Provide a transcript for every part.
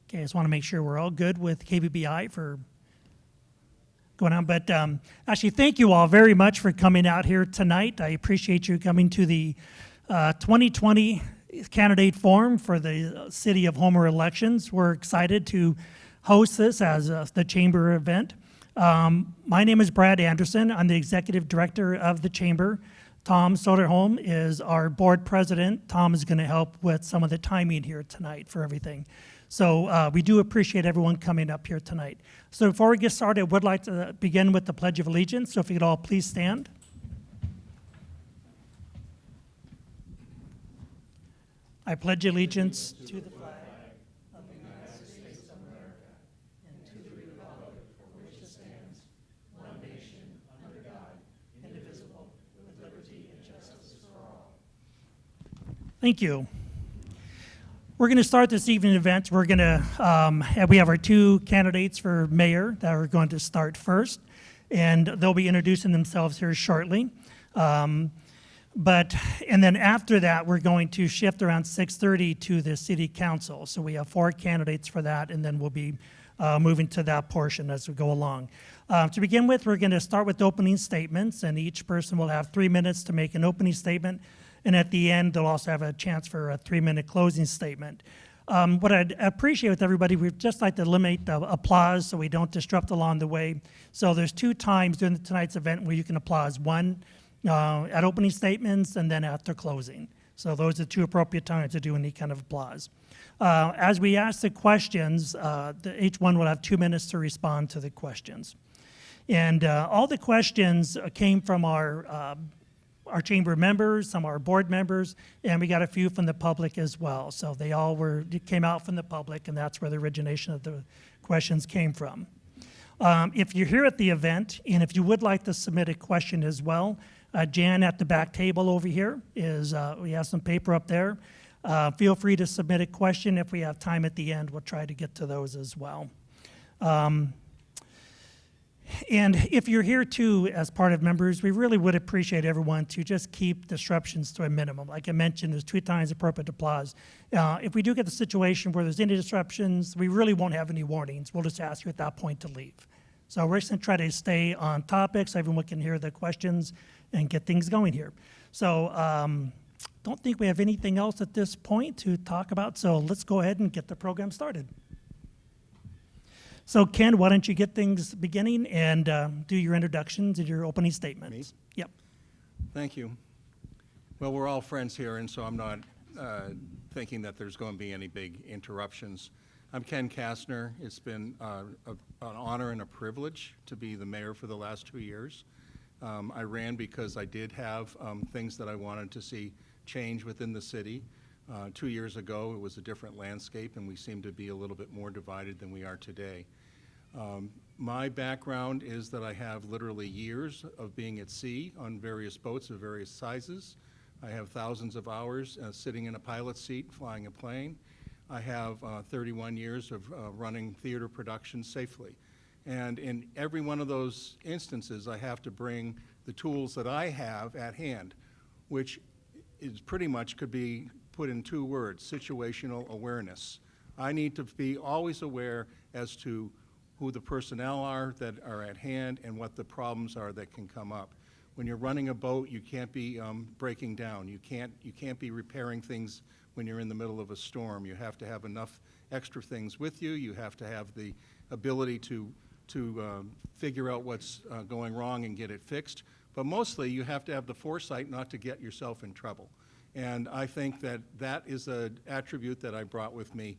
Okay, I just want to make sure we're all good with KBBI for going on. But actually, thank you all very much for coming out here tonight. I appreciate you coming to the 2020 candidate forum for the City of Homer elections. We're excited to host this as the Chamber event. My name is Brad Anderson. I'm the Executive Director of the Chamber. Tom Soderholm is our board president. Tom is going to help with some of the timing here tonight for everything. So we do appreciate everyone coming up here tonight. So before we get started, I would like to begin with the Pledge of Allegiance. So if you could all please stand. I pledge allegiance to the flag of the United States of America and to the republic for which it stands, one nation, under God, indivisible, with liberty and justice for all. Thank you. We're going to start this evening event. We're going to, we have our two candidates for mayor that are going to start first, and they'll be introducing themselves here shortly. And then after that, we're going to shift around 6:30 to the city council. So we have 4 candidates for that, and then we'll be moving to that portion as we go along. To begin with, we're going to start with opening statements, and each person will have 3 minutes to make an opening statement. And at the end, they'll also have a chance for a 3-minute closing statement. What I'd appreciate with everybody, we'd just like to limit the applause so we don't disrupt along the way. So there's 2 times during tonight's event where you can applause. One at opening statements and then after closing. So those are 2 appropriate times to do any kind of applause. As we ask the questions, each one will have 2 minutes to respond to the questions. And all the questions came from our chamber members, some of our board members, and we got a few from the public as well. So they all came out from the public, and that's where the origination of the questions came from. If you're here at the event, and if you would like to submit a question as well, Jan at the back table over here we have some paper up there. Feel free to submit a question. If we have time at the end, we'll try to get to those as well. And if you're here too as part of members, we really would appreciate everyone to just keep disruptions to a minimum. Like I mentioned, there's 2 times appropriate applause. If we do get the situation where there's any disruptions, we really won't have any warnings. We'll just ask you at that point to leave. So we're just going to try to stay on topic so everyone can hear the questions and get things going here. So don't think we have anything else at this point to talk about. So let's go ahead and get the program started. So Ken, why don't you get things beginning and do your introductions and your opening statements. Me? Yep. Thank you. Well, we're all friends here, and so I'm not thinking that there's going to be any big interruptions. I'm Ken Kastner. It's been an honor and a privilege to be the mayor for the last 2 years. I ran because I did have things that I wanted to see change within the city. 2 years ago, it was a different landscape, and we seem to be a little bit more divided than we are today. My background is that I have literally years of being at sea on various boats of various sizes. I have thousands of hours sitting in a pilot's seat, flying a plane. I have 31 years of running theater productions safely. And in every one of those instances, I have to bring the tools that I have at hand, which is pretty much could be put in 2 words: situational awareness. I need to be always aware as to who the personnel are that are at hand and what the problems are that can come up. When you're running a boat, you can't be breaking down. You can't be repairing things when you're in the middle of a storm. You have to have enough extra things with you. You have to have the ability to figure out what's going wrong and get it fixed. But mostly, you have to have the foresight not to get yourself in trouble. And I think that that is an attribute that I brought with me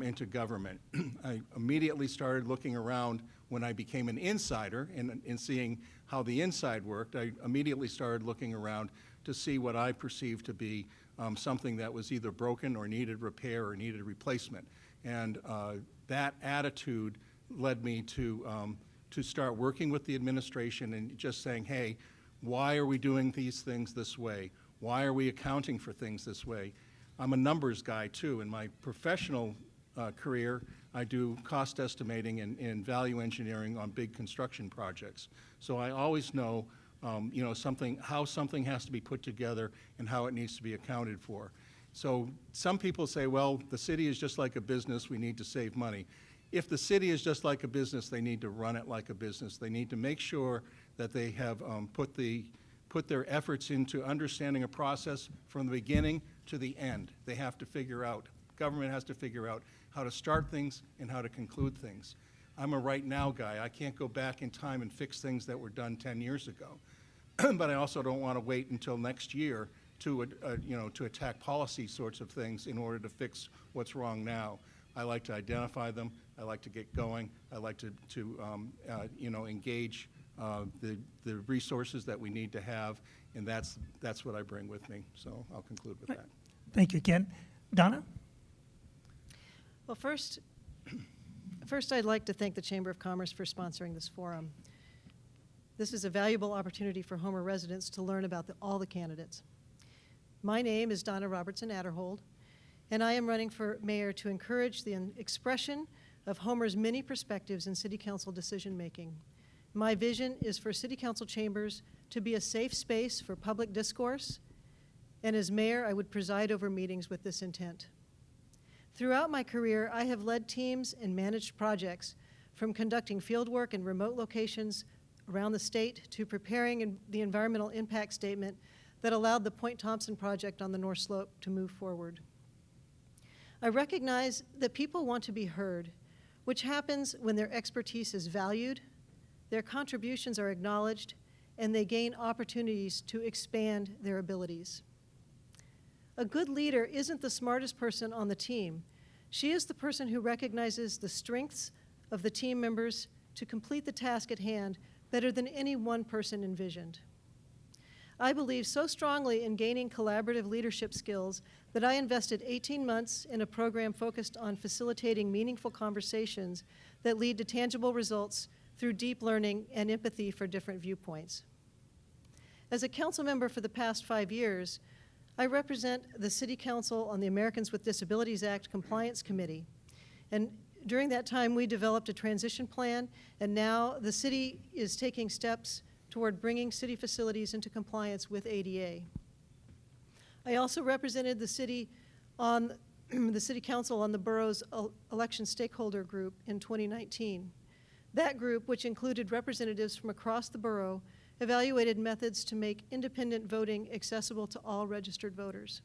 into government. I immediately started looking around when I became an insider and seeing how the inside worked. I immediately started looking around to see what I perceived to be something that was either broken or needed repair or needed replacement. And that attitude led me to start working with the administration and just saying, hey, why are we doing these things this way? Why are we accounting for things this way? I'm a numbers guy too. In my professional career, I do cost estimating and value engineering on big construction projects. So I always know, how something has to be put together and how it needs to be accounted for. So some people say, well, the city is just like a business, we need to save money. If the city is just like a business, they need to run it like a business. They need to make sure that they have put their efforts into understanding a process from the beginning to the end. They have to figure out, government has to figure out how to start things and how to conclude things. I'm a right now guy. I can't go back in time and fix things that were done 10 years ago. But I also don't want to wait until next year to attack policy sorts of things in order to fix what's wrong now. I like to identify them. I like to get going. I like to engage the resources that we need to have, and that's what I bring with me. So I'll conclude with that. Thank you, Ken. Donna? Well, first, I'd like to thank the Chamber of Commerce for sponsoring this forum. This is a valuable opportunity for Homer residents to learn about all the candidates. My name is Donna Robertson Adderhold, and I am running for mayor to encourage the expression of Homer's many perspectives in City Council decision-making. My vision is for City Council chambers to be a safe space for public discourse, and as mayor, I would preside over meetings with this intent. Throughout my career, I have led teams and managed projects, from conducting fieldwork in remote locations around the state to preparing the environmental impact statement that allowed the Point Thompson project on the North Slope to move forward. I recognize that people want to be heard, which happens when their expertise is valued, their contributions are acknowledged, and they gain opportunities to expand their abilities. A good leader isn't the smartest person on the team. She is the person who recognizes the strengths of the team members to complete the task at hand better than any one person envisioned. I believe so strongly in gaining collaborative leadership skills that I invested 18 months in a program focused on facilitating meaningful conversations that lead to tangible results through deep learning and empathy for different viewpoints. As a council member for the past 5 years, I represent the City Council on the Americans with Disabilities Act Compliance Committee. And during that time, we developed a transition plan, and now the city is taking steps toward bringing city facilities into compliance with ADA. I also represented the city on the City Council on the borough's election stakeholder group in 2019. That group, which included representatives from across the borough, evaluated methods to make independent voting accessible to all registered voters.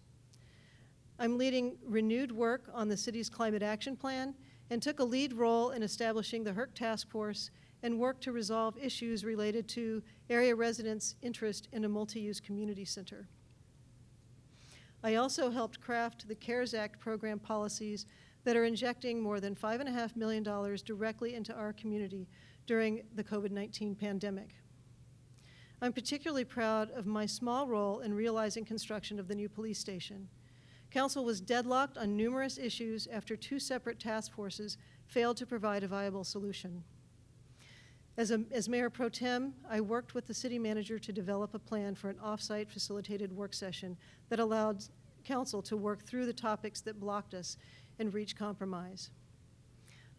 I'm leading renewed work on the city's climate action plan and took a lead role in establishing the HERC task force and worked to resolve issues related to area residents' interest in a multi-use community center. I also helped craft the CARES Act program policies that are injecting more than $5.5 million directly into our community during the COVID-19 pandemic. I'm particularly proud of my small role in realizing construction of the new police station. Council was deadlocked on numerous issues after 2 separate task forces failed to provide a viable solution. As Mayor Pro Tem, I worked with the city manager to develop a plan for an off-site facilitated work session that allowed Council to work through the topics that blocked us and reach compromise.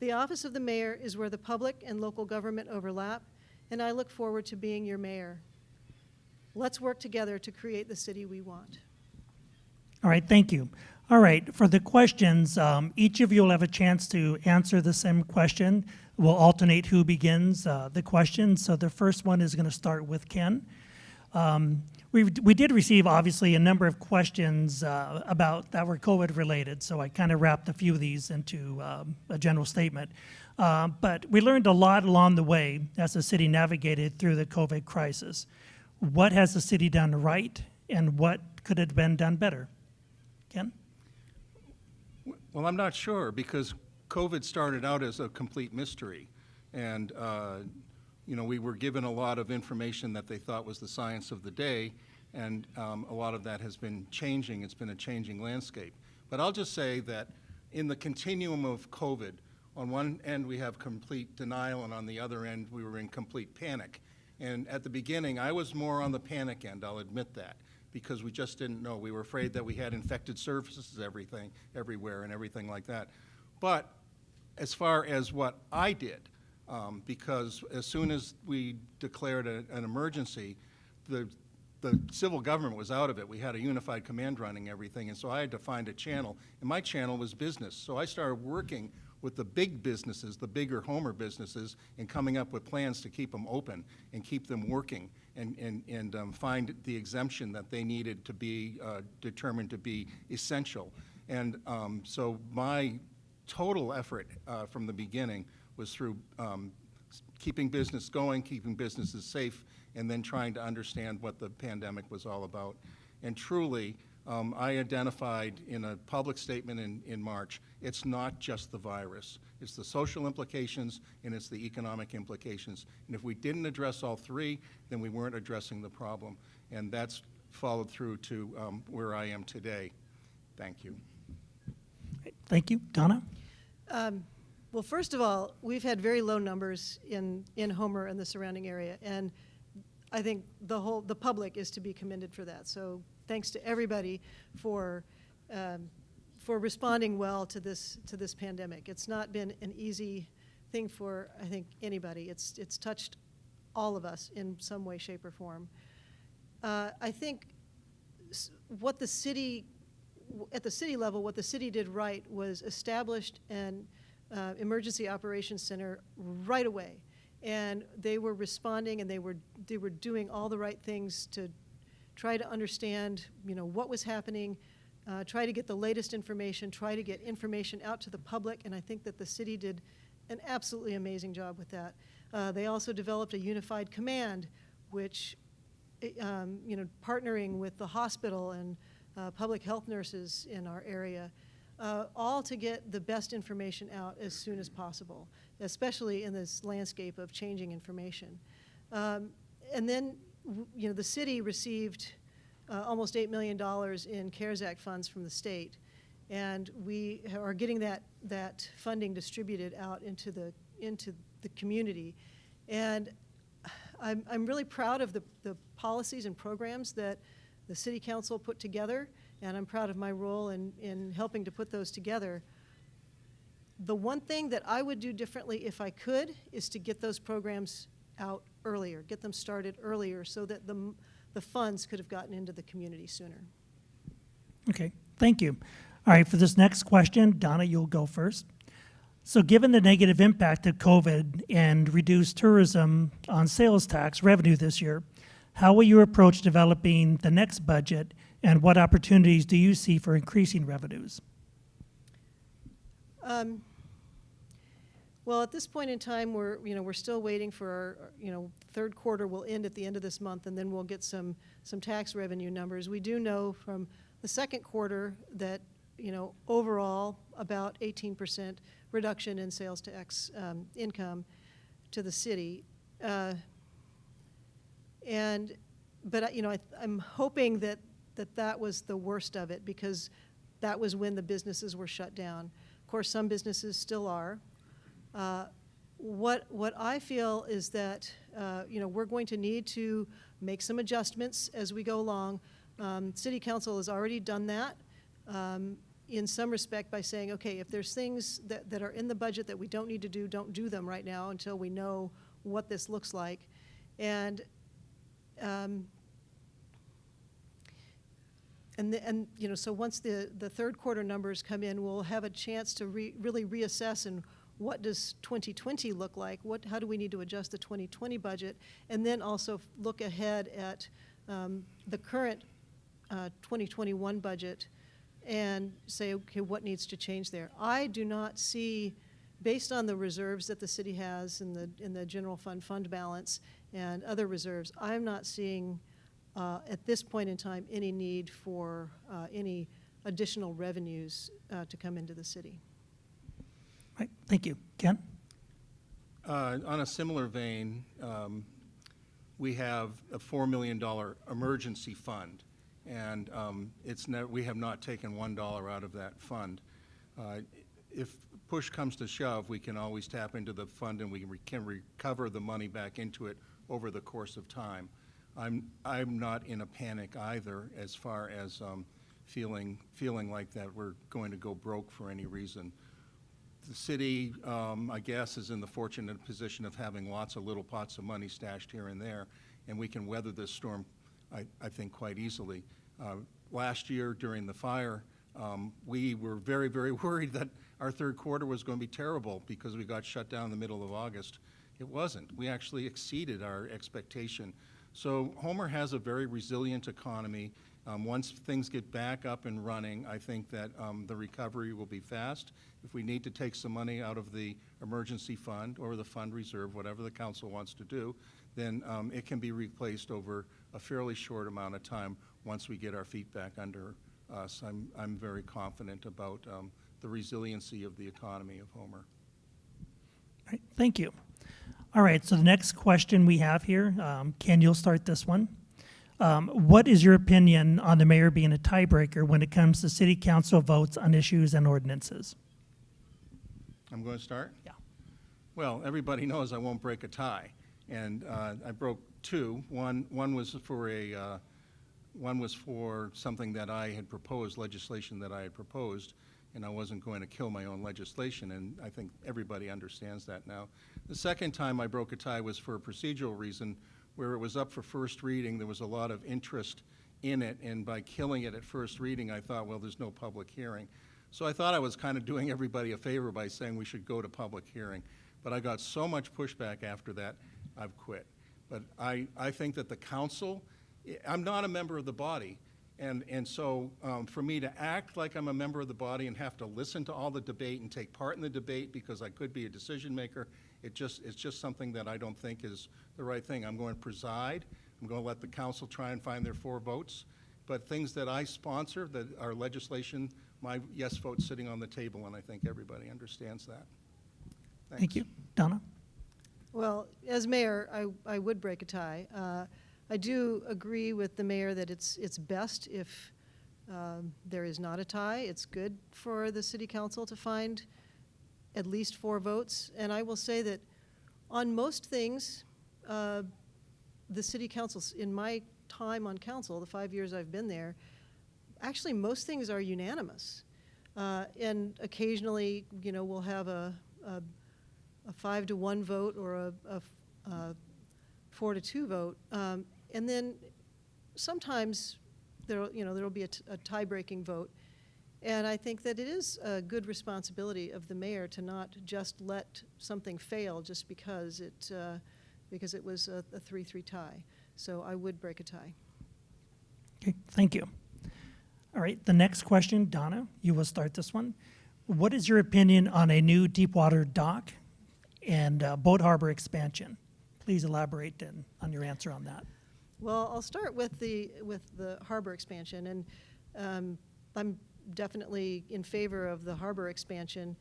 The office of the mayor is where the public and local government overlap, and I look forward to being your mayor. Let's work together to create the city we want. All right, thank you. All right, for the questions, each of you will have a chance to answer the same question. We'll alternate who begins the question. So the first one is going to start with Ken. We did receive, obviously, a number of questions about that were COVID related, so I kind of wrapped a few of these into a general statement. But we learned a lot along the way as the city navigated through the COVID crisis. What has the city done right, and what could have been done better? Ken? Well, I'm not sure, because COVID started out as a complete mystery. And, we were given a lot of information that they thought was the science of the day, and a lot of that has been changing. It's been a changing landscape. But I'll just say that in the continuum of COVID, on one end we have complete denial, and on the other end we were in complete panic. And at the beginning, I was more on the panic end, I'll admit that, because we just didn't know. We were afraid that we had infected surfaces everywhere and everything like that. But as far as what I did, because as soon as we declared an emergency, the the civil government was out of it. We had a unified command running everything, and so I had to find a channel, and my channel was business. So I started working with the big businesses, the bigger Homer businesses, and coming up with plans to keep them open and keep them working and find the exemption that they needed to be determined to be essential. And so my total effort from the beginning was through keeping business going, keeping businesses safe, and then trying to understand what the pandemic was all about. And truly, I identified in a public statement in March, it's not just the virus. It's the social implications and it's the economic implications. And if we didn't address all three, then we weren't addressing the problem. And that's followed through to where I am today. Thank you. Thank you. Donna? Well, first of all, we've had very low numbers in Homer and the surrounding area, and I think the public is to be commended for that. So thanks to everybody for responding well to this pandemic. It's not been an easy thing for, I think, anybody. It's touched all of us in some way, shape, or form. I think what the city, at the city level, what the city did right was established an emergency operations center right away. And they were responding, and they were doing all the right things to try to understand, what was happening, try to get the latest information, try to get information out to the public, and I think that the city did an absolutely amazing job with that. They also developed a unified command, which, partnering with the hospital and public health nurses in our area, all to get the best information out as soon as possible, especially in this landscape of changing information. And then, the city received almost $8 million in CARES Act funds from the state, and we are getting that funding distributed out into the community. And I'm really proud of the policies and programs that the City Council put together, and I'm proud of my role in helping to put those together. The one thing that I would do differently if I could is to get those programs out earlier, get them started earlier so that the funds could have gotten into the community sooner. Okay, thank you. All right, for this next question, Donna, you'll go first. So given the negative impact of COVID and reduced tourism on sales tax revenue this year, how will you approach developing the next budget, and what opportunities do you see for increasing revenues? Well, at this point in time, we're still waiting for our, third quarter will end at the end of this month, and then we'll get some tax revenue numbers. We do know from the second quarter that, overall about 18% reduction in sales tax income to the city. But I'm hoping that was the worst of it, because that was when the businesses were shut down. Of course, some businesses still are. What I feel is that we're going to need to make some adjustments as we go along. City Council has already done that in some respect by saying, okay, if there's things that are in the budget that we don't need to do, don't do them right now until we know what this looks like. And so once the third quarter numbers come in, we'll have a chance to really reassess and what does 2020 look like? How do we need to adjust the 2020 budget? And then also look ahead at the current 2021 budget and say, okay, what needs to change there? I do not see, based on the reserves that the city has in the general fund balance and other reserves, I'm not seeing at this point in time any need for any additional revenues to come into the city. Right, thank you. Ken? On a similar vein, we have a $4 million emergency fund, and we have not taken $1 out of that fund. If push comes to shove, we can always tap into the fund and we can recover the money back into it over the course of time. I'm not in a panic either as far as feeling like that we're going to go broke for any reason. The city, I guess, is in the fortunate position of having lots of little pots of money stashed here and there, and we can weather this storm I think, quite easily. Last year during the fire, we were very, very worried that our third quarter was going to be terrible because we got shut down in the middle of August. It wasn't. We actually exceeded our expectation. So Homer has a very resilient economy. Once things get back up and running, I think that the recovery will be fast. If we need to take some money out of the emergency fund or the fund reserve, whatever the council wants to do, then it can be replaced over a fairly short amount of time once we get our feet back under us. I'm very confident about the resiliency of the economy of Homer. All right, thank you. All right, so the next question we have here, Ken, you'll start this one. What is your opinion on the mayor being a tiebreaker when it comes to city council votes on issues and ordinances? I'm going to start? Yeah. Well, everybody knows I won't break a tie, and I broke two. One was for something that I had proposed, legislation that I had proposed, and I wasn't going to kill my own legislation, and I think everybody understands that now. The second time I broke a tie was for a procedural reason, where it was up for first reading. There was a lot of interest in it, and by killing it at first reading, I thought, well, there's no public hearing. So I thought I was kind of doing everybody a favor by saying we should go to public hearing. But I got so much pushback after that, I've quit. But I think that the council, I'm not a member of the body, and so for me to act like I'm a member of the body and have to listen to all the debate and take part in the debate because I could be a decision maker, it's just something that I don't think is the right thing. I'm going to preside. I'm going to let the council try and find their 4 votes. But things that I sponsor, that are legislation, my yes vote's sitting on the table, and I think everybody understands that. Thanks. Thank you. Donna? Well, as mayor, I would break a tie. I do agree with the mayor that it's best if there is not a tie. It's good for the city council to find at least 4 votes. And I will say that on most things, the city councils, in my time on council, the 5 years I've been there, actually most things are unanimous. And occasionally, you know, we'll have a 5-to-1 vote or a 4-to-2 vote. And then sometimes there'll be a tie-breaking vote. And I think that it is a good responsibility of the mayor to not just let something fail just because it was a 3-3 tie. So I would break a tie. Okay, thank you. All right, the next question, Donna, you will start this one. What is your opinion on a new Deepwater dock and boat harbor expansion? Please elaborate on your answer on that. Well, I'll start with the harbor expansion, and I'm definitely in favor of the harbor expansion.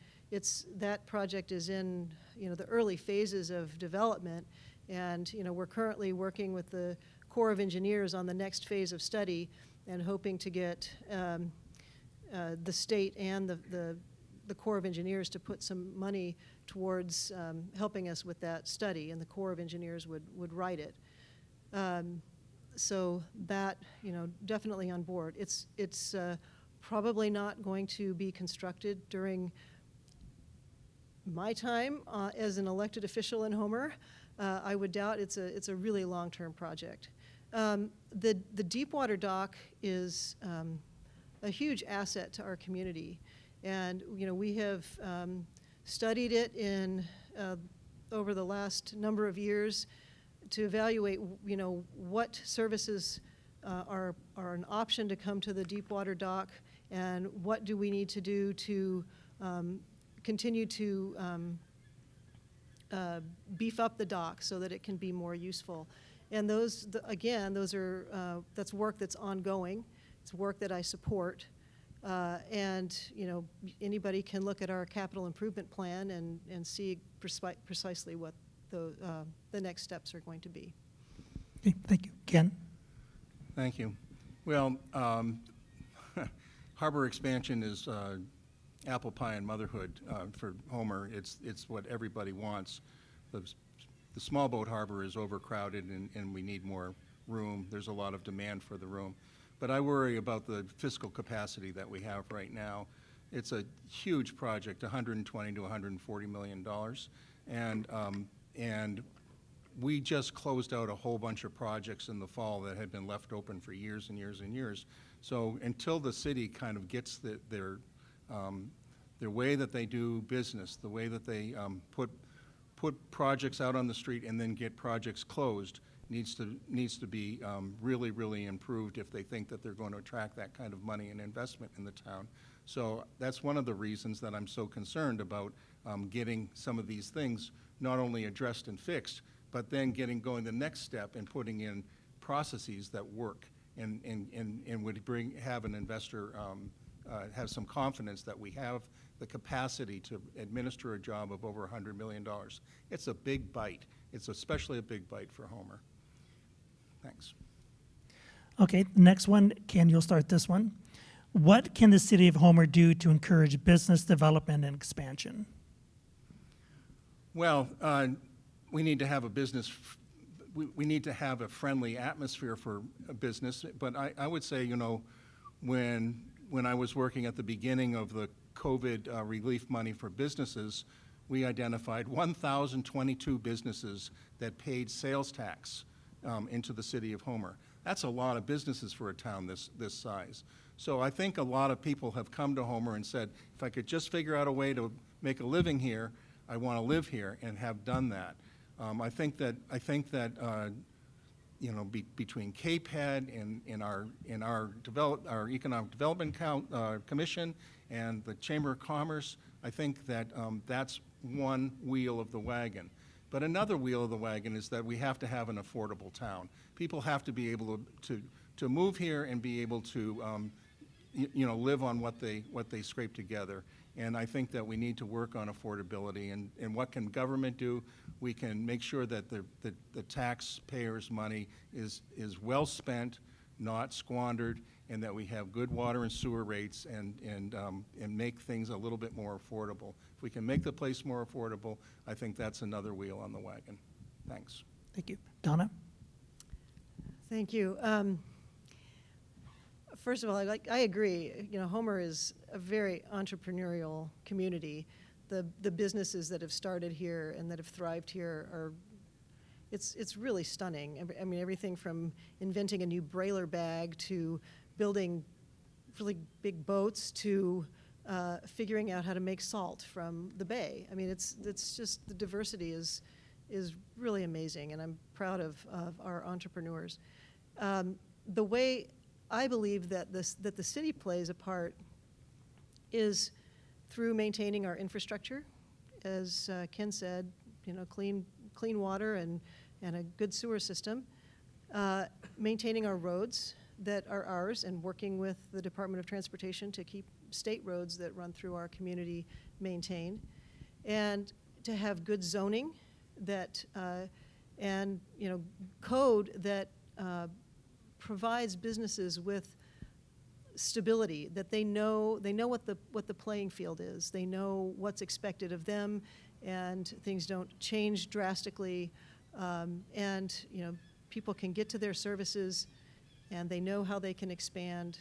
That project is in the early phases of development, and we're currently working with the Corps of Engineers on the next phase of study, and hoping to get the state and the Corps of Engineers to put some money towards helping us with that study, and the Corps of Engineers would write it. So that, definitely on board. It's probably not going to be constructed during my time as an elected official in Homer. I would doubt it's a really long-term project. The Deepwater dock is a huge asset to our community, and we have studied it over the last number of years to evaluate what services are an option to come to the Deepwater dock, and what do we need to do to continue to beef up the dock so that it can be more useful. And that's work that's ongoing. It's work that I support. And anybody can look at our capital improvement plan and see precisely what the next steps are going to be. Okay, thank you. Ken? Thank you. Well, harbor expansion is apple pie and motherhood for Homer. It's what everybody wants. The small boat harbor is overcrowded, and we need more room. There's a lot of demand for the room. But I worry about the fiscal capacity that we have right now. It's a huge project, $120 to $140 million. And we just closed out a whole bunch of projects in the fall that had been left open for years and years and years. So until the city kind of gets their way that they do business, the way that they put projects out on the street and then get projects closed, needs to be really, really improved if they think that they're going to attract that kind of money and investment in the town. So that's one of the reasons that I'm so concerned about getting some of these things not only addressed and fixed, but then going the next step and putting in processes that work and would have an investor have some confidence that we have the capacity to administer a job of over $100 million. It's a big bite. It's especially a big bite for Homer. Thanks. Okay, the next one, Ken, you'll start this one. What can the city of Homer do to encourage business development and expansion? Well, we need to have a business, we need to have a friendly atmosphere for a business, but I would say, you know, when I was working at the beginning of the COVID relief money for businesses, we identified 1,022 businesses that paid sales tax into the city of Homer. That's a lot of businesses for a town this size. So I think a lot of people have come to Homer and said, if I could just figure out a way to make a living here, I want to live here, and have done that. I think that you know, between KPED and our Economic Development Commission and the Chamber of Commerce, I think that that's one wheel of the wagon. But another wheel of the wagon is that we have to have an affordable town. People have to be able to move here and be able to you know, live on what they scrape together. And I think that we need to work on affordability. And what can government do? We can make sure that the taxpayers' money is well spent, not squandered, and that we have good water and sewer rates and make things a little bit more affordable. If we can make the place more affordable, I think that's another wheel on the wagon. Thanks. Thank you. Donna? Thank you. First of all, I agree. You know, Homer is a very entrepreneurial community. The businesses that have started here and that have thrived here are, it's really stunning. I mean, everything from inventing a new Brailer bag to building really big boats to figuring out how to make salt from the bay. I mean, it's just, the diversity is really amazing, and I'm proud of our entrepreneurs. The way I believe that the city plays a part is through maintaining our infrastructure. As Ken said, you know, clean water and a good sewer system. Maintaining our roads that are ours and working with the Department of Transportation to keep state roads that run through our community maintained. And to have good zoning that, and, you know, code that provides businesses with stability, that they know what the playing field is. They know what's expected of them, and things don't change drastically. And, you know, people can get to their services, and they know how they can expand,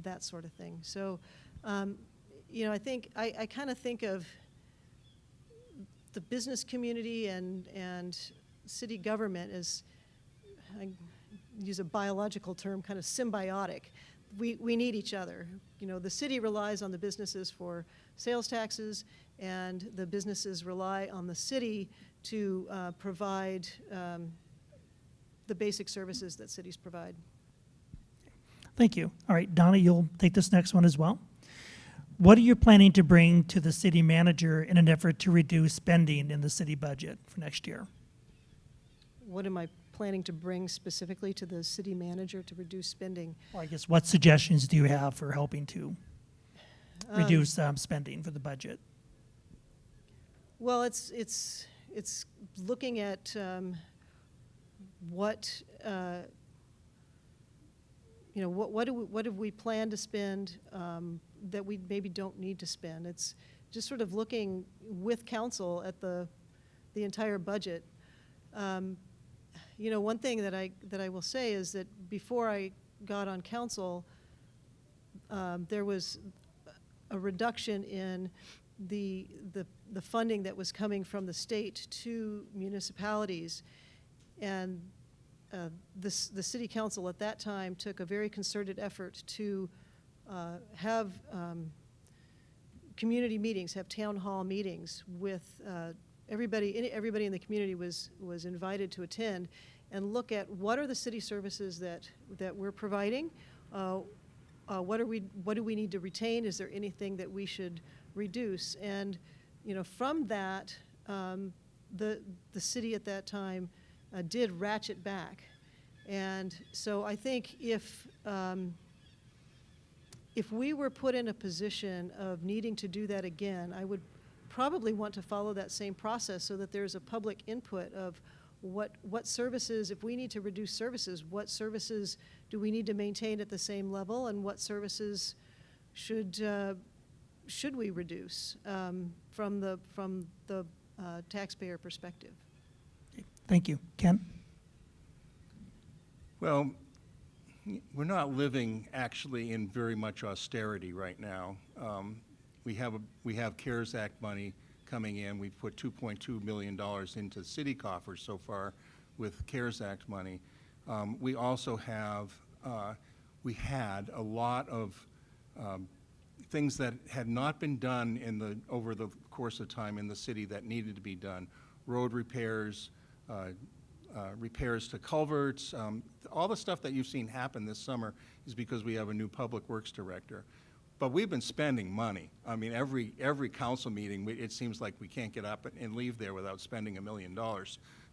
that sort of thing. So, you know, I think I kind of think of the business community and city government as, I use a biological term, kind of symbiotic. We need each other. You know, the city relies on the businesses for sales taxes, and the businesses rely on the city to provide the basic services that cities provide. Thank you. All right, Donna, you'll take this next one as well. What are you planning to bring to the city manager in an effort to reduce spending in the city budget for next year? What am I planning to bring specifically to the city manager to reduce spending? Or I guess what suggestions do you have for helping to reduce spending for the budget? Well, it's looking at what you know, what have we planned to spend that we maybe don't need to spend. It's just sort of looking with council at the entire budget. You know, one thing that I will say is that before I got on council, there was a reduction in the funding that was coming from the state to municipalities. And the city council at that time took a very concerted effort to have community meetings, have town hall meetings with everybody in the community was invited to attend and look at what are the city services that we're providing, what do we need to retain, is there anything that we should reduce? And from that, the city at that time did ratchet back. And so I think if we were put in a position of needing to do that again, I would probably want to follow that same process so that there's a public input of what services, if we need to reduce services, what services do we need to maintain at the same level, and what services should we reduce from the taxpayer perspective? Thank you. Ken? Well, we're not living actually in very much austerity right now. We have CARES Act money coming in. We've put $2.2 million into city coffers so far with CARES Act money. We also have, we had a lot of things that had not been done over the course of time in the city that needed to be done. Road repairs, repairs to culverts, all the stuff that you've seen happen this summer is because we have a new public works director. But we've been spending money. I mean, every council meeting, it seems like we can't get up and leave there without spending $1 million.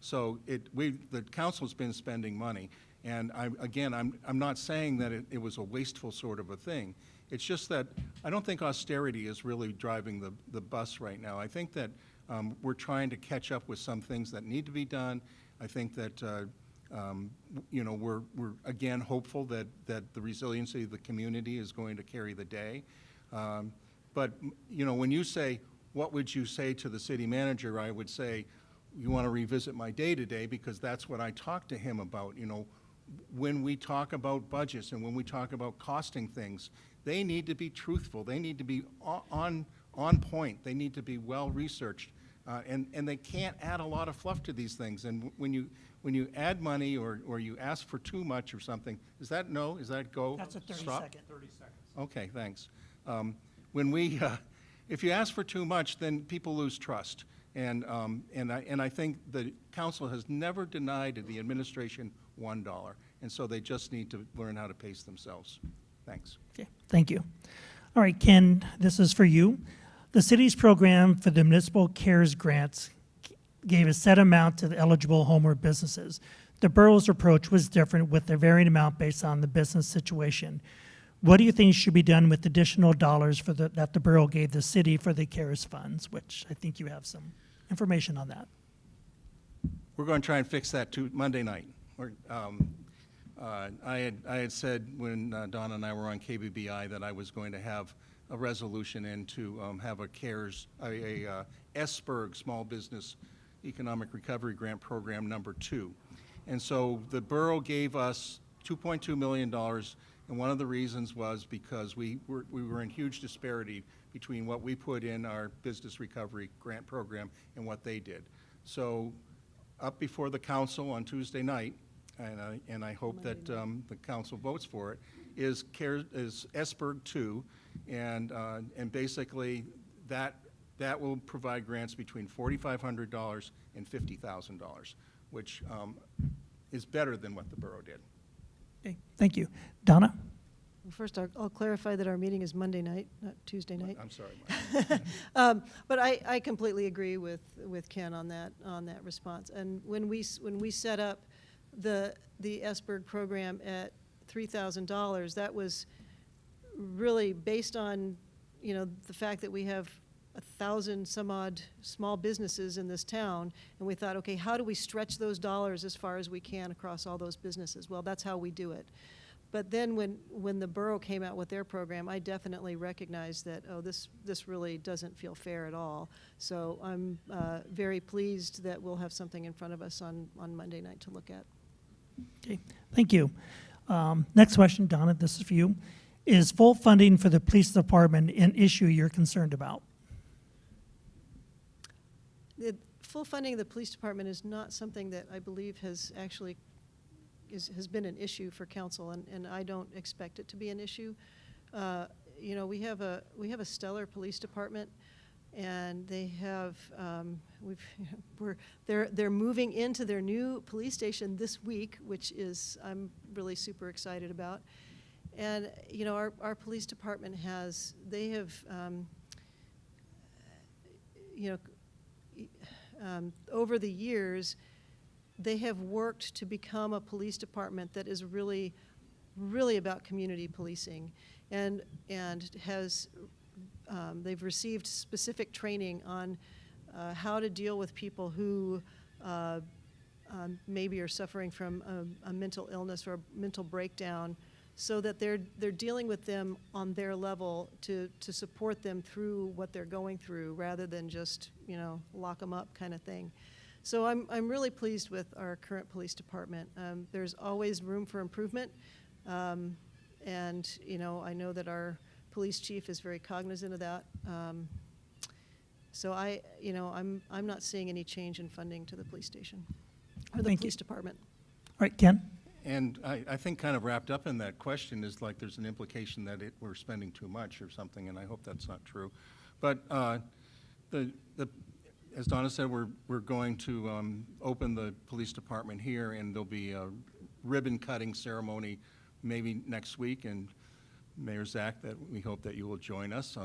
So the council's been spending money. And I'm not saying that it was a wasteful sort of a thing. It's just that I don't think austerity is really driving the bus right now. I think that we're trying to catch up with some things that need to be done. I think that we're again hopeful that the resiliency of the community is going to carry the day. But when you say, what would you say to the city manager, I would say, you want to revisit my day-to-day, because that's what I talk to him about. When we talk about budgets and when we talk about costing things, they need to be truthful. They need to be on point. They need to be well-researched. And they can't add a lot of fluff to these things. And when you add money or you ask for too much or something, is that no? Is that go? That's a 30 Stop? second. 30 seconds. Okay, thanks. If you ask for too much, then people lose trust. And I think the council has never denied the administration $1. And so they just need to learn how to pace themselves. Thanks. Okay, thank you. All right, Ken, this is for you. The city's program for the municipal CARES grants gave a set amount to the eligible Homer businesses. The borough's approach was different, with a varying amount based on the business situation. What do you think should be done with additional dollars that the borough gave the city for the CARES funds, which I think you have some information on that? We're going to try and fix that to Monday night. I had said when Donna and I were on KBBI that I was going to have a resolution in to have a CARES, SBIRG, Small Business Economic Recovery Grant Program #2. And so the borough gave us $2.2 million, and one of the reasons was because we were in huge disparity between what we put in our business recovery grant program and what they did. So up before the council on Tuesday night, and I hope that the council votes for it, is SBIRG 2, and basically that will provide grants between $4,500 and $50,000, which is better than what the borough did. Okay, thank you. Donna? Well, first, I'll clarify that our meeting is Monday night, not Tuesday night. I'm sorry, Mike. But I completely agree with Ken on that response. And when we set up the SBIRG program at $3,000, that was really based on the fact that we have 1,000 some odd small businesses in this town, and we thought, okay, how do we stretch those dollars as far as we can across all those businesses? Well, that's how we do it. But then when the borough came out with their program, I definitely recognized that, oh, this really doesn't feel fair at all. So I'm very pleased that we'll have something in front of us on Monday night to look at. Okay, thank you. Next question, Donna, this is for you. Is full funding for the police department an issue you're concerned about? Full funding of the police department is not something that I believe has actually has been an issue for council, and I don't expect it to be an issue. You know, we have a stellar police department, and they have they're moving into their new police station this week, which is I'm really super excited about. And you know, our police department they have you know. Over the years, they have worked to become a police department that is really, really about community policing, and has they've received specific training on how to deal with people who maybe are suffering from a mental illness or a mental breakdown, so that they're dealing with them on their level to support them through what they're going through, rather than just, you know, lock them up kind of thing. So I'm really pleased with our current police department. There's always room for improvement, and you know, I know that our police chief is very cognizant of that. So I'm not seeing any change in funding to the police station or the Thank you. police department. All right, Ken? And I think kind of wrapped up in that question is like there's an implication that we're spending too much or something, and I hope that's not true. But as Donna said, we're going to open the police department here, and there'll be a ribbon cutting ceremony maybe next week. And Mayor Zach, that we hope that you will join us.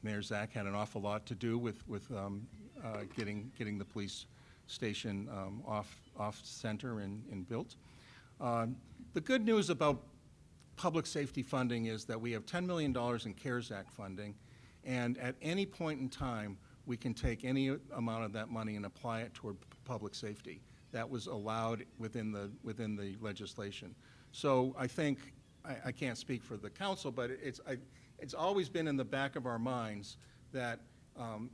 Mayor Zach had an awful lot to do with getting the police station off center and built. The good news about public safety funding is that we have $10 million in CARES Act funding, and at any point in time, we can take any amount of that money and apply it toward public safety. That was allowed within the legislation. So I think, I can't speak for the council, but it's always been in the back of our minds that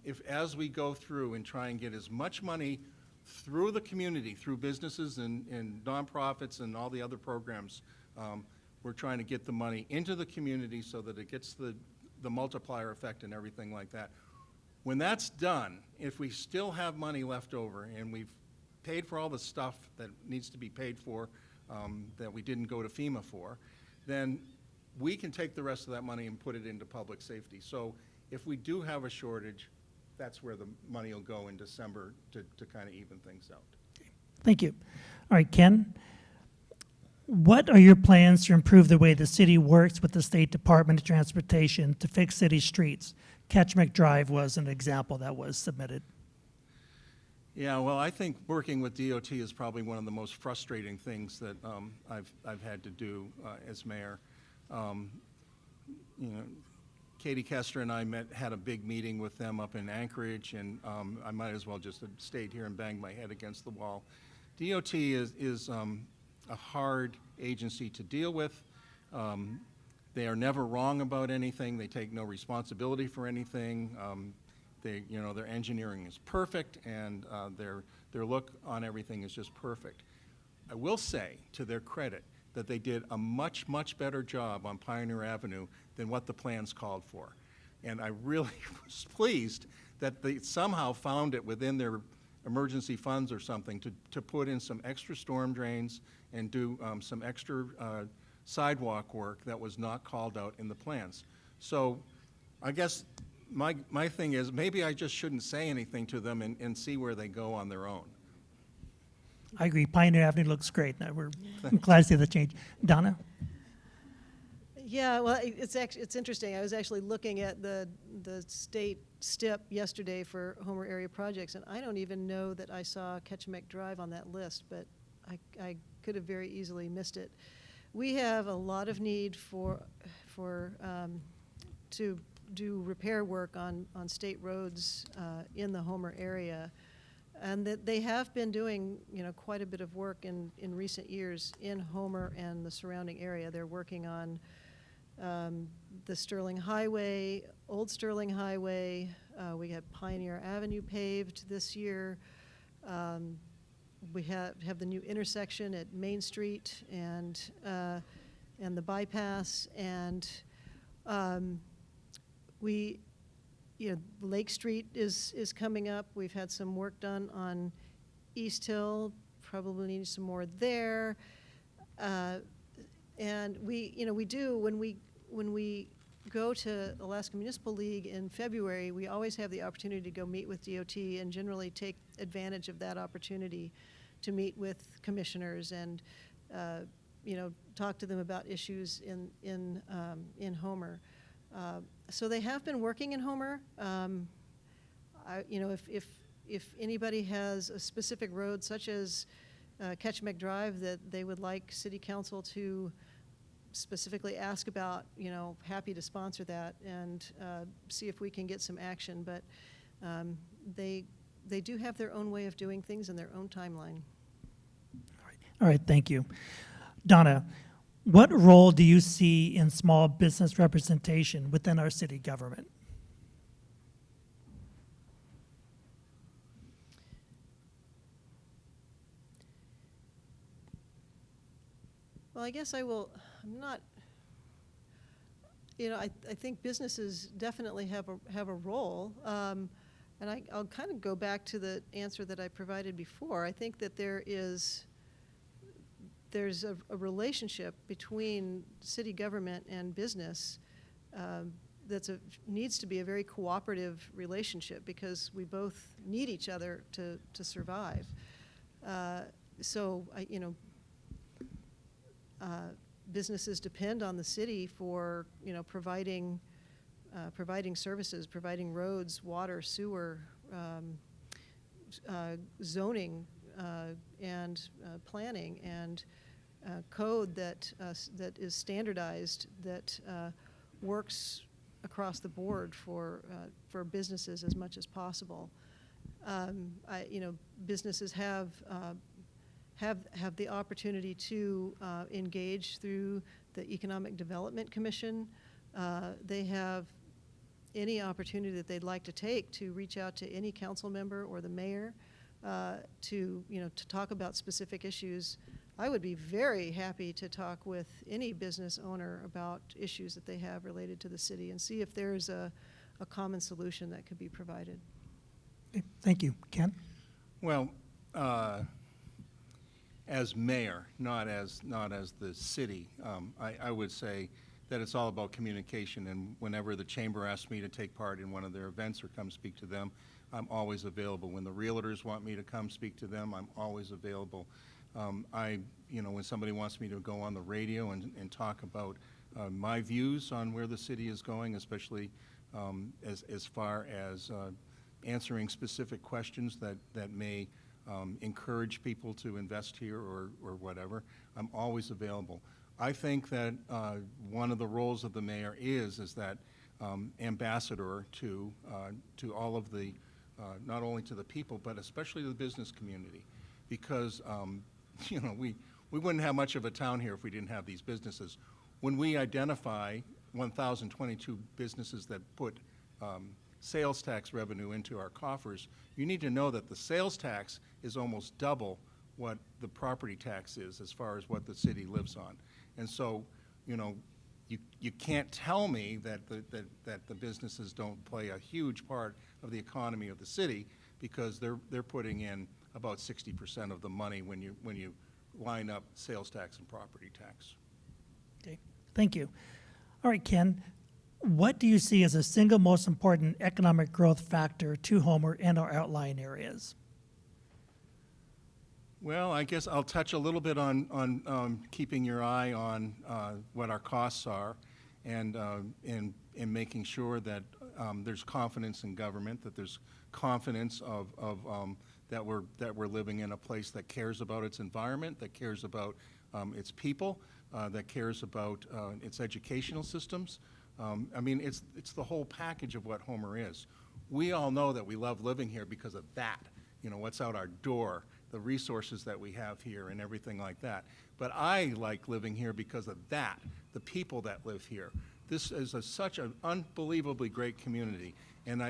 if as we go through and try and get as much money through the community, through businesses and nonprofits and all the other programs, we're trying to get the money into the community so that it gets the multiplier effect and everything like that. When that's done, if we still have money left over and we've paid for all the stuff that needs to be paid for that we didn't go to FEMA for, then we can take the rest of that money and put it into public safety. So if we do have a shortage, that's where the money will go in December to kind of even things out. Thank you. All right, Ken, what are your plans to improve the way the city works with the State Department of Transportation to fix city streets? Ketchmark Drive was an example that was submitted. Yeah, well, I think working with DOT is probably one of the most frustrating things that I've had to do as mayor. You know, Katie Kester and I had a big meeting with them up in Anchorage, and I might as well just have stayed here and banged my head against the wall. DOT is a hard agency to deal with. They are never wrong about anything. They take no responsibility for anything. Their engineering is perfect, and their look on everything is just perfect. I will say, to their credit, that they did a much, much better job on Pioneer Avenue than what the plans called for. And I really was pleased that they somehow found it within their emergency funds or something to put in some extra storm drains and do some extra sidewalk work that was not called out in the plans. So I guess my thing is maybe I just shouldn't say anything to them and see where they go on their own. I agree. Pioneer Avenue looks great. I'm glad to see the change. Donna? Yeah, well, it's interesting. I was actually looking at the state STIP yesterday for Homer area projects, and I don't even know that I saw Ketchmark Drive on that list, but I could have very easily missed it. We have a lot of need to do repair work on state roads in the Homer area, and that they have been doing quite a bit of work in recent years in Homer and the surrounding area. They're working on the Sterling Highway, Old Sterling Highway. We had Pioneer Avenue paved this year. We have the new intersection at Main Street and the bypass, and we you know, Lake Street is coming up. We've had some work done on East Hill, probably need some more there. And we, you know, we do, when we go to Alaska Municipal League in February, we always have the opportunity to go meet with DOT and generally take advantage of that opportunity to meet with commissioners and, you know, talk to them about issues in Homer. So they have been working in Homer. You know, if anybody has a specific road such as Ketchimek Drive that they would like City Council to specifically ask about, you know, happy to sponsor that and see if we can get some action. But they do have their own way of doing things and their own timeline. All right, thank you. Donna, what role do you see in small business representation within our city government? Well, I guess I'm not, you know, I think businesses definitely have a role. And I'll kind of go back to the answer that I provided before. I think that there's a relationship between city government and business needs to be a very cooperative relationship because we both need each other to survive. So, you know, businesses depend on the city for, you know, providing services, providing roads, water, sewer, zoning, and planning, and code that is standardized, that works across the board for businesses as much as possible. You know, businesses have the opportunity to engage through the Economic Development Commission. They have any opportunity that they'd like to take to reach out to any council member or the mayor to talk about specific issues. I would be very happy to talk with any business owner about issues that they have related to the city and see if there's a common solution that could be provided. Okay, thank you. Ken? Well, as mayor, not as the city, I would say that it's all about communication, and whenever the chamber asks me to take part in one of their events or come speak to them, I'm always available. When the realtors want me to come speak to them, I'm always available. When somebody wants me to go on the radio and talk about my views on where the city is going, especially as far as answering specific questions that may encourage people to invest here or whatever, I'm always available. I think that one of the roles of the mayor is that ambassador to all of the, not only to the people, but especially the business community, because we wouldn't have much of a town here if we didn't have these businesses. When we identify 1,022 businesses that put sales tax revenue into our coffers, you need to know that the sales tax is almost double what the property tax is as far as what the city lives on. And so, you can't tell me that the businesses don't play a huge part of the economy of the city, because they're putting in about 60% of the money when you line up sales tax and property tax. Okay, thank you. All right, Ken, what do you see as the single most important economic growth factor to Homer and our outlying areas? Well, I guess I'll touch a little bit on keeping your eye on what our costs are, and in making sure that there's confidence in government, that there's confidence that we're living in a place that cares about its environment, that cares about its people, that cares about its educational systems. It's the whole package of what Homer is. We all know that we love living here because of that. What's out our door, the resources that we have here and everything like that. But I like living here because of that, the people that live here. This is such an unbelievably great community. And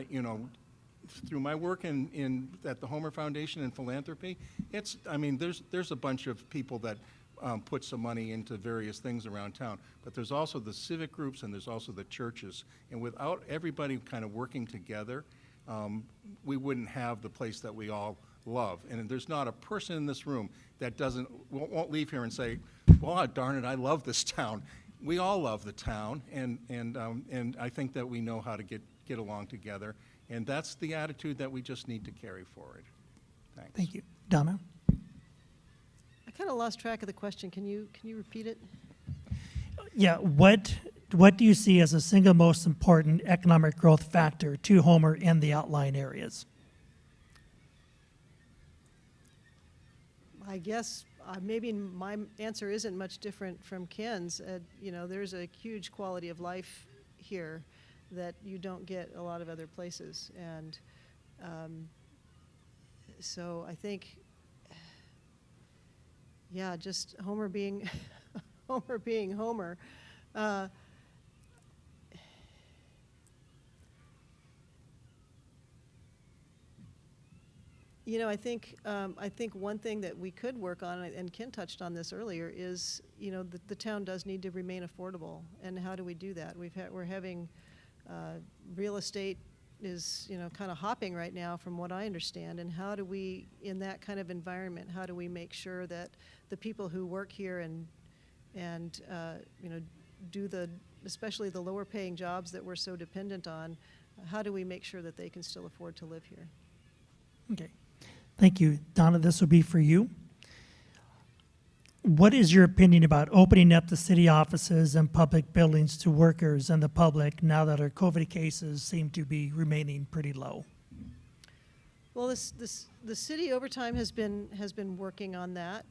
through my work at the Homer Foundation in philanthropy, there's a bunch of people that put some money into various things around town. But there's also the civic groups and there's also the churches. And without everybody kind of working together, we wouldn't have the place that we all love. And there's not a person in this room that won't leave here and say, well, darn it, I love this town. We all love the town, and I think that we know how to get along together. And that's the attitude that we just need to carry forward. Thanks. Thank you. Donna? I kind of lost track of the question. Can you repeat it? Yeah, what do you see as the single most important economic growth factor to Homer and the outlying areas? I guess maybe my answer isn't much different from Ken's. You know, there's a huge quality of life here that you don't get a lot of other places. And so I think, yeah, just Homer being Homer being Homer. You know, I think one thing that we could work on, and Ken touched on this earlier, is, you know, the town does need to remain affordable. And how do we do that? We're having real estate is, you know, kind of hopping right now from what I understand. And how do we, in that kind of environment, how do we make sure that the people who work here and you know, do especially the lower paying jobs that we're so dependent on, how do we make sure that they can still afford to live here? Okay. Thank you. Donna, this will be for you. What is your opinion about opening up the city offices and public buildings to workers and the public now that our COVID cases seem to be remaining pretty low? Well, the city over time has been working on that,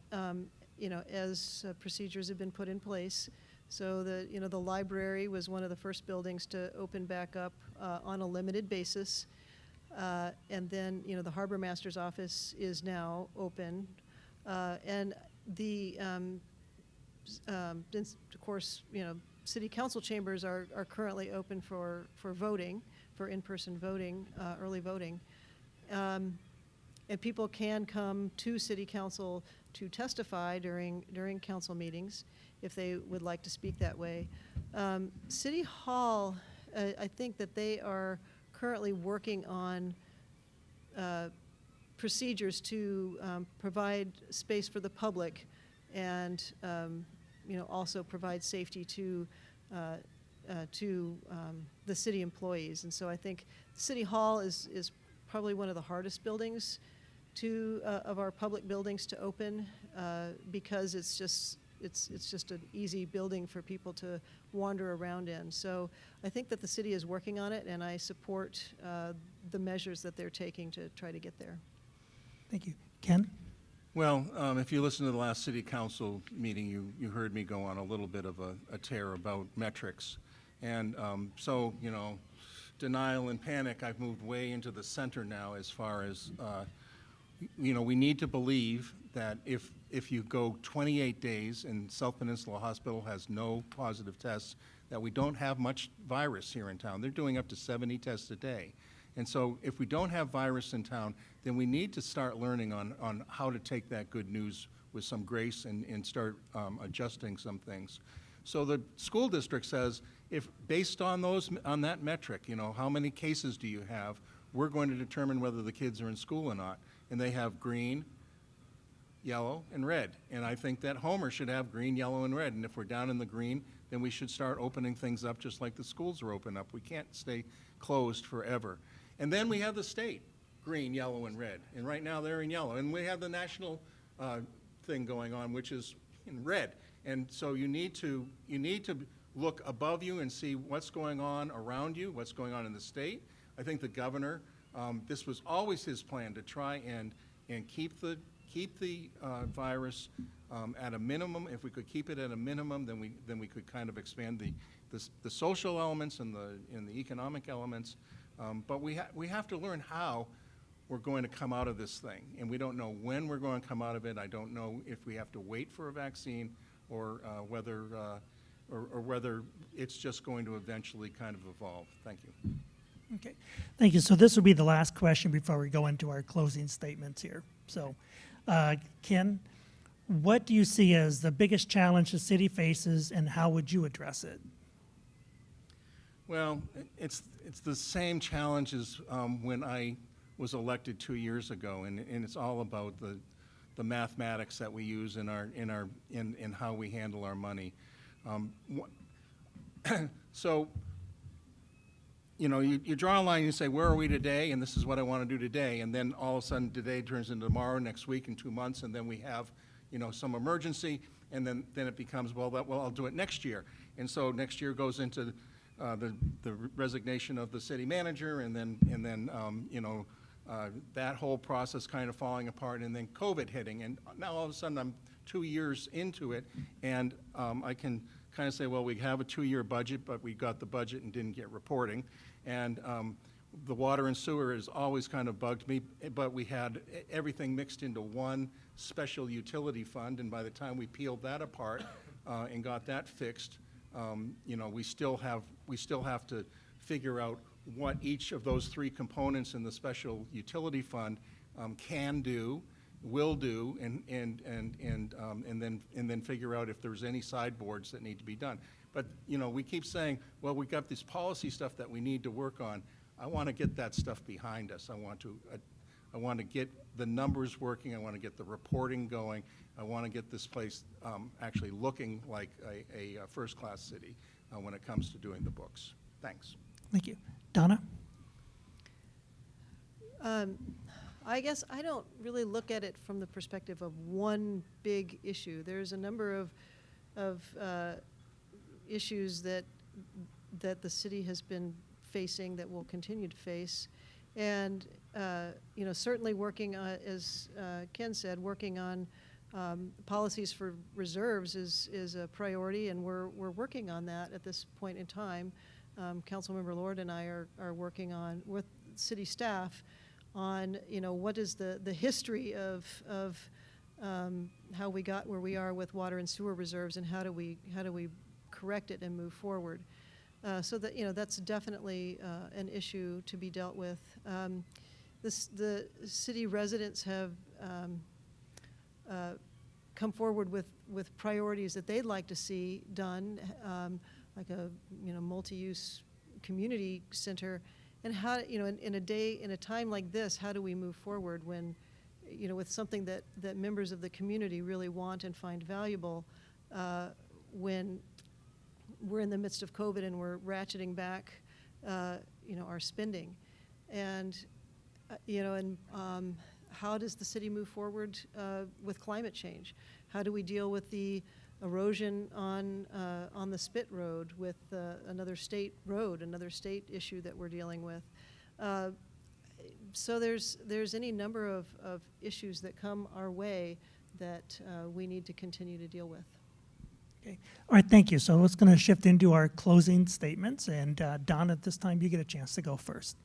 you know, as procedures have been put in place. So the library was one of the first buildings to open back up on a limited basis. And then, you know, the harbor master's office is now open. And the, of course, you know, city council chambers are currently open for voting, for in-person voting, early voting. And people can come to city council to testify during council meetings if they would like to speak that way. City Hall, I think that they are currently working on procedures to provide space for the public and you know, also provide safety to the city employees. And so I think City Hall is probably one of the hardest buildings of our public buildings to open because it's just an easy building for people to wander around in. So I think that the city is working on it, and I support the measures that they're taking to try to get there. Thank you. Ken? Well, if you listened to the last city council meeting, you heard me go on a little bit of a tear about metrics. And so, you know, denial and panic, I've moved way into the center now as far as, you know, we need to believe that if you go 28 days and South Peninsula Hospital has no positive tests, that we don't have much virus here in town. They're doing up to 70 tests a day. And so if we don't have virus in town, then we need to start learning on how to take that good news with some grace and start adjusting some things. So the school district says, if based on that metric, you know, how many cases do you have, we're going to determine whether the kids are in school or not. And they have green, yellow, and red. And I think that Homer should have green, yellow, and red. And if we're down in the green, then we should start opening things up just like the schools are open up. We can't stay closed forever. And then we have the state, green, yellow, and red. And right now they're in yellow. And we have the national thing going on, which is in red. And so you need to look above you and see what's going on around you, what's going on in the state. I think the governor, this was always his plan to try and keep the virus at a minimum. If we could keep it at a minimum, then we could kind of expand the social elements and the economic elements. But we have to learn how we're going to come out of this thing, and we don't know when we're going to come out of it. I don't know if we have to wait for a vaccine or whether it's just going to eventually kind of evolve. Thank you. Okay. Thank you. So this will be the last question before we go into our closing statements here. So, Ken, what do you see as the biggest challenge the city faces, and how would you address it? Well, it's the same challenges when I was elected 2 years ago, and it's all about the mathematics that we use in how we handle our money. So, you know, you draw a line and you say, where are we today? And this is what I want to do today. And then all of a sudden today turns into tomorrow, next week, in 2 months, and then we have, you know, some emergency, and then it becomes, well, I'll do it next year. And so next year goes into the resignation of the city manager, and then you know, that whole process kind of falling apart, and then COVID hitting. And now all of a sudden I'm 2 years into it, and I can kind of say, well, we have a 2-year budget, but we got the budget and didn't get reporting. And the water and sewer has always kind of bugged me, but we had everything mixed into one special utility fund, and by the time we peeled that apart and got that fixed, you know, we still have to figure out what each of those 3 components in the special utility fund can do, will do, and then figure out if there's any sideboards that need to be done. But, you know, we keep saying, well, we got this policy stuff that we need to work on. I want to get that stuff behind us. I want to get the numbers working. I want to get the reporting going. I want to get this place actually looking like a first-class city when it comes to doing the books. Thanks. Thank you. Donna? I guess I don't really look at it from the perspective of one big issue. There's a number of issues that the city has been facing, that will continue to face, and you know, certainly working on, as Ken said, working on policies for reserves is a priority, and we're working on that at this point in time. Councilmember Lord and I are working on with city staff on, you know, what is the history of how we got where we are with water and sewer reserves, and how do we correct it and move forward. So that, you know, that's definitely an issue to be dealt with. The city residents have come forward with priorities that they'd like to see done, like a, you know, multi-use community center. And how, you know, in a time like this, how do we move forward when, you know, with something that members of the community really want and find valuable, when we're in the midst of COVID and we're ratcheting back, you know, our spending, and you know, and how does the city move forward with climate change? How do we deal with the erosion on the Spit Road with another state road, another state issue that we're dealing with? So there's any number of issues that come our way that we need to continue to deal with. Okay. All right, thank you. So let's going to shift into our closing statements, and Don, at this time you get a chance to go first.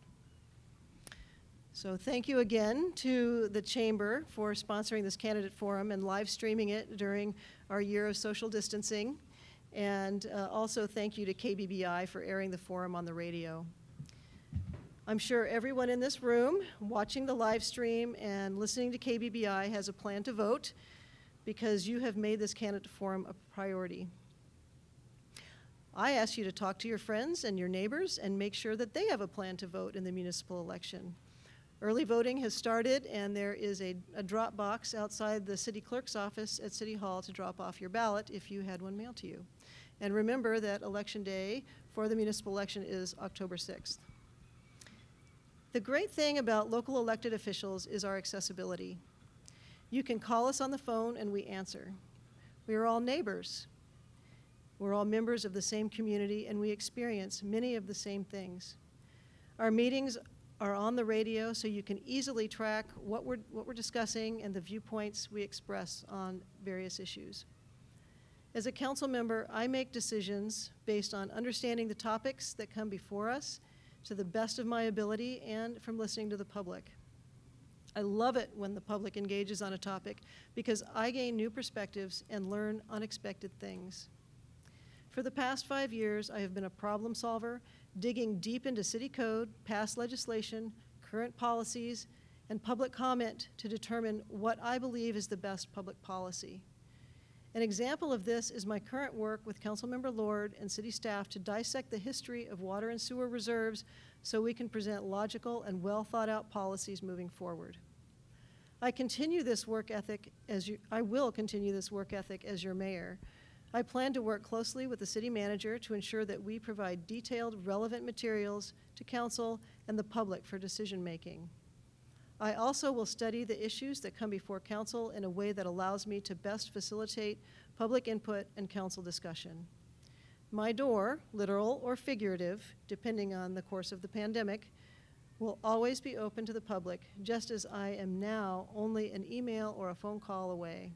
So thank you again to the Chamber for sponsoring this candidate forum and live streaming it during our year of social distancing. And also thank you to KBBI for airing the forum on the radio. I'm sure everyone in this room watching the live stream and listening to KBBI has a plan to vote, because you have made this candidate forum a priority. I ask you to talk to your friends and your neighbors and make sure that they have a plan to vote in the municipal election. Early voting has started, and there is a drop box outside the city clerk's office at City Hall to drop off your ballot if you had one mailed to you. And remember that Election Day for the municipal election is October 6th. The great thing about local elected officials is our accessibility. You can call us on the phone and we answer. We are all neighbors. We're all members of the same community, and we experience many of the same things. Our meetings are on the radio, so you can easily track what we're discussing and the viewpoints we express on various issues. As a council member, I make decisions based on understanding the topics that come before us to the best of my ability and from listening to the public. I love it when the public engages on a topic, because I gain new perspectives and learn unexpected things. For the past 5 years, I have been a problem solver, digging deep into city code, past legislation, current policies, and public comment to determine what I believe is the best public policy. An example of this is my current work with Councilmember Lord and city staff to dissect the history of water and sewer reserves so we can present logical and well-thought-out policies moving forward. I will continue this work ethic as your mayor. I plan to work closely with the city manager to ensure that we provide detailed, relevant materials to council and the public for decision-making. I also will study the issues that come before council in a way that allows me to best facilitate public input and council discussion. My door, literal or figurative, depending on the course of the pandemic, will always be open to the public, just as I am now only an email or a phone call away.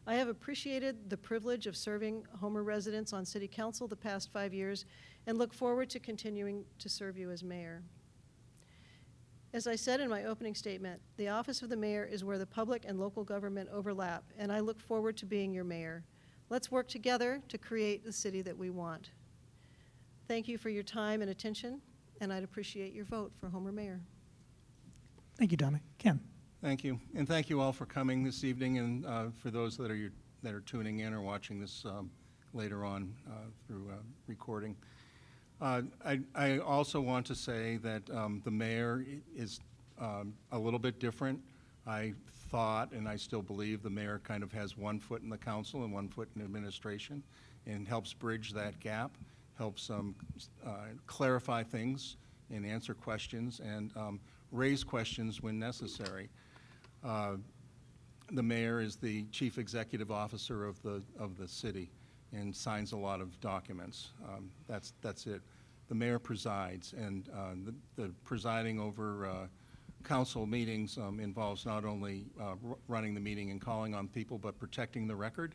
I have appreciated the privilege of serving Homer residents on City Council the past 5 years and look forward to continuing to serve you as mayor. As I said in my opening statement, the office of the mayor is where the public and local government overlap, and I look forward to being your mayor. Let's work together to create the city that we want. Thank you for your time and attention, and I'd appreciate your vote for Homer mayor. Thank you, Donna. Ken? Thank you, and thank you all for coming this evening, and for those that are tuning in or watching this later on through recording. I also want to say that the mayor is a little bit different. I thought, and I still believe, the mayor kind of has one foot in the council and one foot in administration, and helps bridge that gap, helps clarify things and answer questions, and raise questions when necessary. The mayor is the chief executive officer of the city and signs a lot of documents. That's it. The mayor presides, and the presiding over council meetings involves not only running the meeting and calling on people, but protecting the record,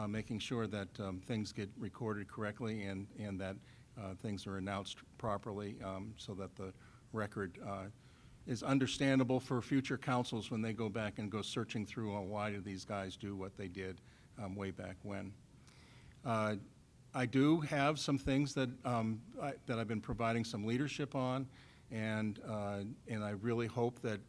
making sure that things get recorded correctly and that things are announced properly so that the record is understandable for future councils when they go back and go searching through why did these guys do what they did way back when. I do have some things that I've been providing some leadership on, and I really hope that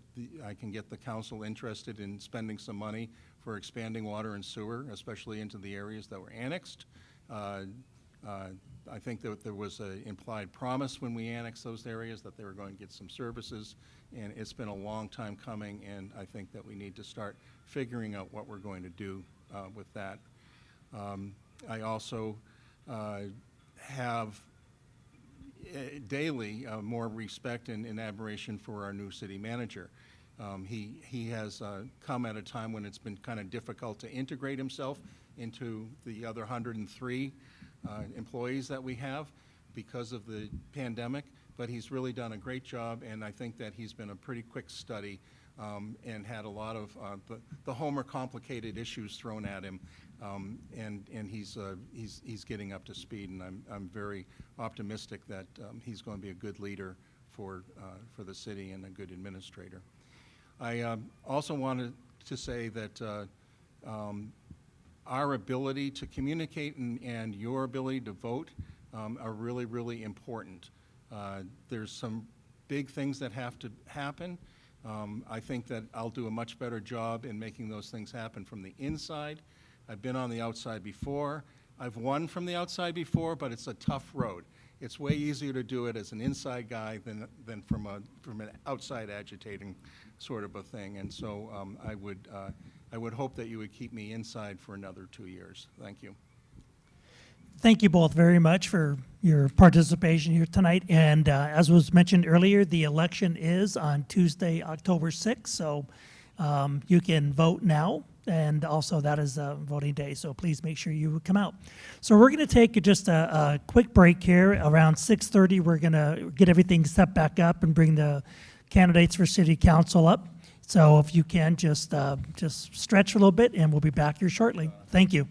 I can get the council interested in spending some money for expanding water and sewer, especially into the areas that were annexed. I think that there was an implied promise when we annexed those areas that they were going to get some services, and it's been a long time coming, and I think that we need to start figuring out what we're going to do with that. I also have daily more respect and admiration for our new city manager. He has come at a time when it's been kind of difficult to integrate himself into the other 103 employees that we have because of the pandemic, but he's really done a great job, and I think that he's been a pretty quick study and had a lot of the Homer complicated issues thrown at him, and he's getting up to speed, and I'm very optimistic that he's going to be a good leader for the city and a good administrator. I also wanted to say that our ability to communicate and your ability to vote are really, really important. There's some big things that have to happen. I think that I'll do a much better job in making those things happen from the inside. I've been on the outside before. I've won from the outside before, but it's a tough road. It's way easier to do it as an inside guy than from an outside agitating sort of a thing. And so I would hope that you would keep me inside for another 2 years. Thank you. Thank you both very much for your participation here tonight. And as was mentioned earlier, the election is on Tuesday, October 6th. So you can vote now. And also that is voting day. So please make sure you come out. So we're going to take just a quick break here. Around 6:30, we're going to get everything set back up and bring the candidates for city council up. So if you can, just stretch a little bit, and we'll be back here shortly. Thank you.